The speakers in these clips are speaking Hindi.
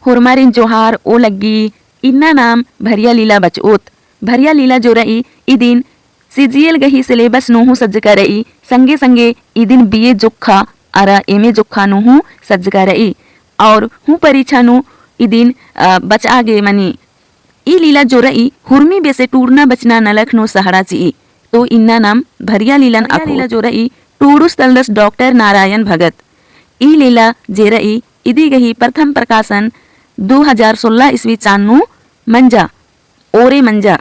हुरमारिन जोहार ओ लग्गी इन्ना नाम भरिया लीला बचओत भरिया लीला जो रही इदिन सीजीएल गही सिलेबस नोहू सज्ज करई संगे संगे इदिन बीए जोखा अरा एमए जोखा नोहू सज्ज करई और हूँ परीक्षा नु इदिन बच आगे मनी ई लीला जो रही हुरमी बेसे टूरना बचना नलख नो सहारा ची तो इन्ना नाम भरिया लीलन लीला जो रही टूरुस तलदस डॉक्टर नारायण भगत ई लीला जे रही इदी गही प्रथम प्रकाशन 2016 ईस्वी चान्नू मंजा ओरे मंजा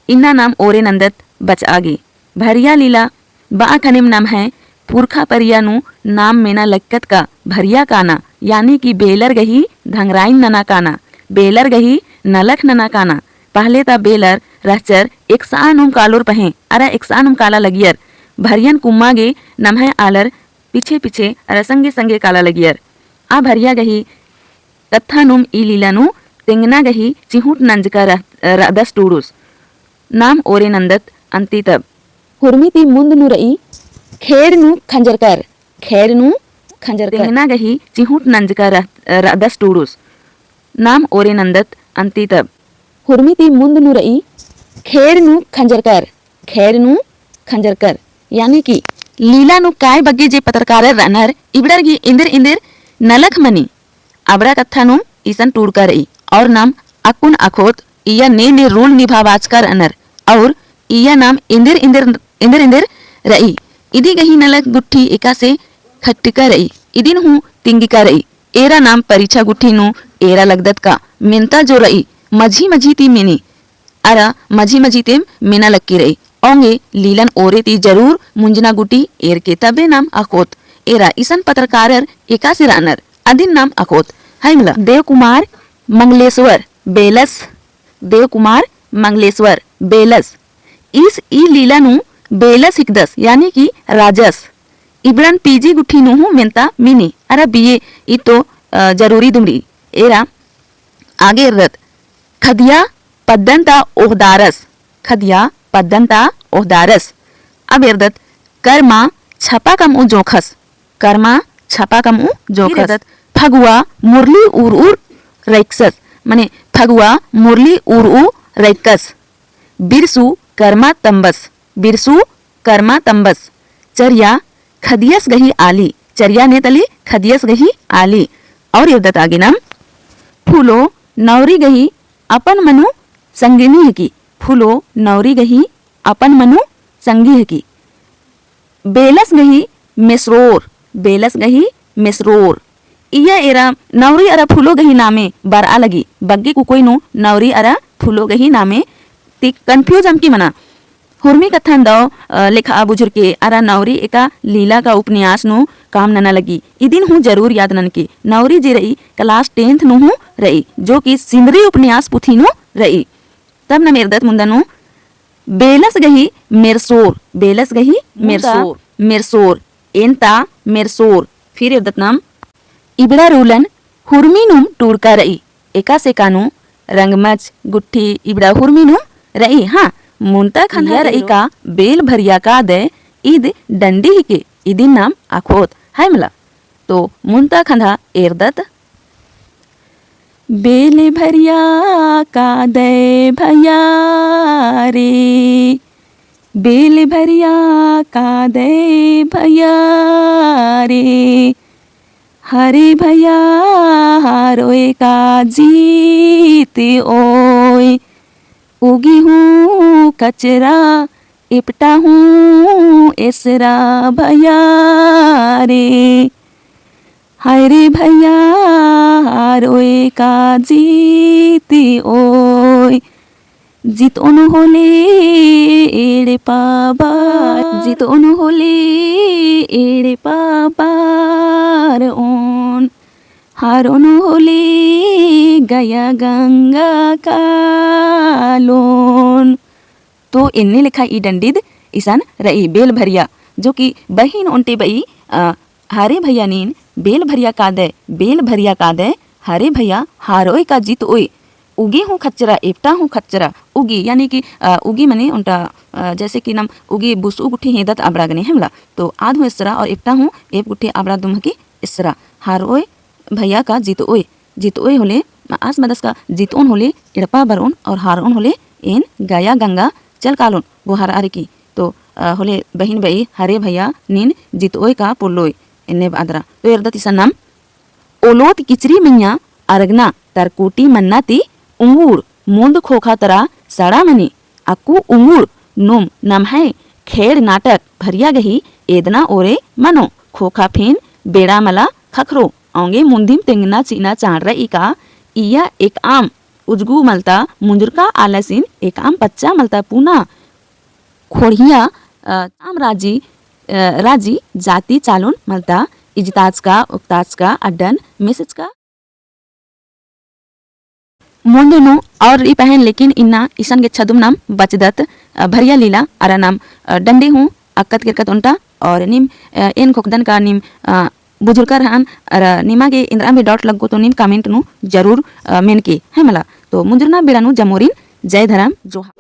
इन्ना नाम ओरे नंदत बच आगे भरिया लीला बा खनिम नाम है पुरखा परिया नु नाम मेना लक्कत का भरिया काना यानी कि बेलर गही धंगराइन नना काना बेलर गही नलख नना काना पहले ता बेलर रहचर एक सानुम कालोर पहे अरा एक सानुम काला लगियर भरियन कुम्मा गे नम है आलर पीछे पीछे अरा संगे संगे काला लगियर आ भरिया गही तत्थानुम ई लीलानु तेंगना गही चिहुट नंजका रदस टूरुस नाम ओरे नंदत अंति तब हुरमिति मुंद नु रई खेर नु खंजरकर खेर नु खंजरकर तेंगना गही चिहुट नंजका रदस टूरुस नाम ओरे नंदत अंति तब हुरमिति मुंद नु रई खेर नु खंजरकर यानी कि लीला नु काय बग्गे जे पत्रकार रनर इबड़र गी इंदिर इंदिर नलख मनी अबड़ा कथा नु ईसन टूर कर रही और नाम अकुन अखोत इया ने रूल निभावाज कर अनर और इया नाम इंदिर इंदिर इंदिर इंदिर रही इदी गही नलक गुट्ठी एका से खट्टिका रही इदिन हूँ तिंगिका रही एरा नाम परीक्षा गुट्ठी नु एरा लगदत का मिनता जो रही मझी मझी ती मिनी अरा मझी मझी तेम मिना लक्की रही ओंगे लीलन ओरे ती जरूर मुंजना गुटी एर के तबे नाम अखोत एरा ईसन पत्रकारर एका से रानर अदिन नाम अखोत हाइमला देव कुमार मंगलेश्वर बेलस इस ई लीला नु बेलस हिकदस यानी कि राजस इब्रन पीजी गुठी नु हूँ मिनता मिनी अरा बीए ई तो जरूरी दुमड़ी एरा आगे रत खदिया पद्दंता ओहदारस अब एरदत कर्मा छपा कम उ जोखस फगुआ मुरली उर रैक्सस माने फगुआ मुरली उर रैक्कस बिरसु कर्मा तंबस चरिया खदियस गही आली चरिया ने तली खदियस गही आली और एरदत आगे नाम फूलो नौरी गही अपन मनु संगिनी है की फूलो नौरी गही अपन मनु संगी है की बेलस गही मिसरोर इया एरा नौरी अरा फूलो गही नामे बरा लगी बग्गे कुकोई नु नौरी अरा फूलो गही नामे ती कंफ्यूज हम की मना हुरमी कथन दो लेखा बुजुर के अरा नौरी एका लीला का उपन्यास नु काम नना लगी इदिन हूँ जरूर याद नन की नौरी जे रही क्लास 10th नु हूँ रही जो कि सिंदरी उपन्यास पुथी नु रही तब न मेरदत मुंदनु बेलस गही मेरसोर एंता मेरसोर फिर एरदत नाम इबड़ा रूलन हुरमी नुम टूरका रही एका से कानु रंगमच गुट्ठी इबड़ा हुरमी नुम रही हाँ मुंता खंधा रही का बेल भरिया का दे ईद डंडी ही के इदिन नाम अखोत है मिला तो मुंता खंधा एरदत बेल भरिया का दे भैया रे बेल भरिया का दे भैया रे हरे भैया हारोए का जीत ओए उगी हूँ कचरा इपटा हूँ इसरा भैया रे हरे भैया हारोए का जीत ओए जितोन होले एड़े पाबार ओन हारोन होले गया गंगा कालोन तो इन्ने लिखा ई डंडिद ईसान रही बेल भरिया जो कि बहिन उनटे बई हारे भैया नीन बेल भरिया कादे हारे भैया हारोय का जीत ओए उगी हूँ खच्चरा एपटा हूँ खच्चरा उगी यानी कि उगी मने उनटा जैसे कि नाम उगी बुसु गुठी हेदत आबड़ा गने हमला तो आध हूँ इसरा और एपटा हूँ एप गुठी आबड़ा दुम की इसरा हारोय भैया का जीत ओए जितोय होले आस मदस का जितोन होले इड़पा बरोन और हारोन होले इन गया गंगा चल कालोन वो हर आरे की तो होले बहिन बई हरे भैया निन जितोय का पुल्लोय इन्ने बादरा तो यरदा तिसा नाम ओलोत किचरी मिया अरगना तरकोटी मन्नाती उंगूर मोंद खोखा तरा सड़ा मनी अक्कू उंगूर नुम नम है खेड़ नाटक भरिया गही एदना ओरे मनो खोखा फेन बेड़ा मला खखरो औंगे मुंदिम तेंगना चीना चाड़ रही का इया एक आम उजगू मलता मुंजुरका आलसिन एक आम पच्चा मलता पूना खोड़िया आम राजी जाति चालून मलता इजताज का उक्ताज का अड्डन मैसेज का मोंदनो और री पहन लेकिन इन्ना ईशान के छदुम नाम बचदत भरिया लीला अरा नाम डंडे हूँ अक्कत किरकत उनटा और निम इन खोकदन का निम बुजुर्गर हन निमा के इंद्रा में डॉट लगो तो निम कमेंट नु जरूर मेन के है मला तो मुंजुरना बेड़ा नु जमोरिन जय धराम जोहा।